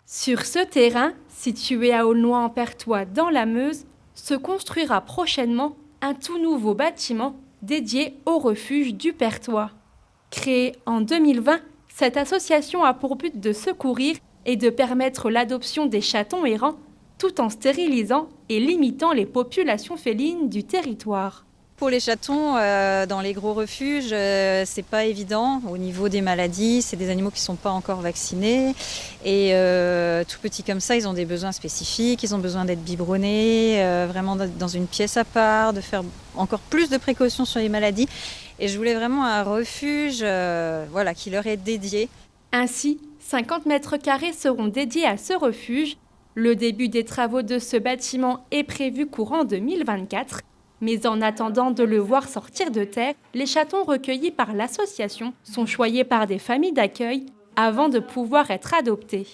Sur ce terrain, situé à Aulnois-en-Perthois dans la Meuse, se construira prochainement un tout nouveau bâtiment dédié au refuge du Perthois. Créée en 2020, cette association a pour but de secourir et de permettre l'adoption des chatons errants tout en stérilisant et limitant les populations félines du territoire. Pour les chatons, dans les gros refuges, c'est pas évident au niveau des maladies. C'est des animaux qui sont pas encore vaccinés et tout petits comme ça, ils ont des besoins spécifiques. Ils ont besoin d'être biberonnés, vraiment dans une pièce à part, de faire encore plus de précautions sur les maladies. Et je voulais vraiment un refuge, qui leur est dédié. Ainsi, 50 mètres carrés seront dédiés à ce refuge. Le début des travaux de ce bâtiment est prévu courant 2024. Mais en attendant de le voir sortir de terre, les chatons recueillis par l'association sont choyés par des familles d'accueil avant de pouvoir être adoptés.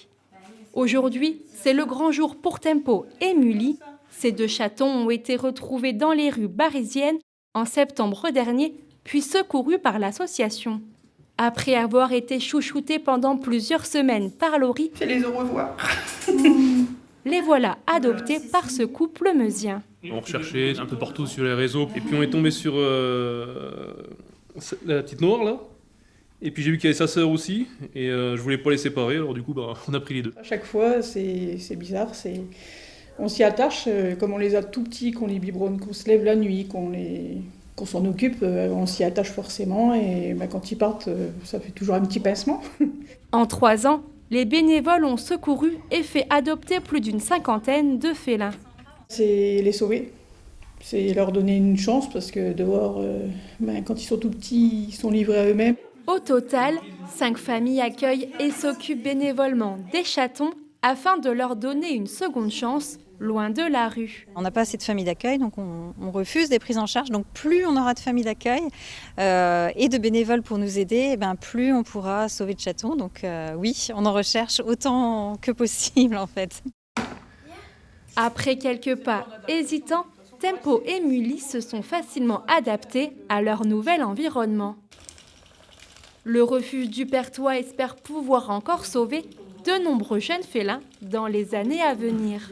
Aujourd'hui, c'est le grand jour pour Tempo et Mully. Ces deux chatons ont été retrouvés dans les rues parisiennes en septembre dernier, puis secourus par l'association. Après avoir été chouchoutés pendant plusieurs semaines par Laurie, Fais les au revoir. les voilà adoptés par ce couple meusien. On recherchait un peu partout sur les réseaux et puis on est tombé sur la petite noire là. Et puis j'ai vu qu'il y avait sa sœur aussi et je voulais pas les séparer, alors du coup on a pris les deux. À chaque fois, c'est bizarre, on s'y attache, comme on les a tout petits, qu'on les biberonne, qu'on se lève la nuit, qu'on s'en occupe, on s'y attache forcément et quand ils partent, ça fait toujours un petit pincement. En 3 ans, les bénévoles ont secouru et fait adopter plus d'une 50aine de félins. C'est les sauver, c'est leur donner une chance parce que dehors, quand ils sont tout petits, ils sont livrés à eux-mêmes. Au total, 5 familles accueillent et s'occupent bénévolement des chatons afin de leur donner une seconde chance loin de la rue. On n'a pas assez de familles d'accueil, donc on refuse des prises en charge. Donc plus on aura de familles d'accueil et de bénévoles pour nous aider, plus on pourra sauver de chatons. Donc oui, on en recherche autant que possible en fait. Après quelques pas hésitants, Tempo et Mully se sont facilement adaptés à leur nouvel environnement. Le refuge du Perthois espère pouvoir encore sauver de nombreux jeunes félins dans les années à venir.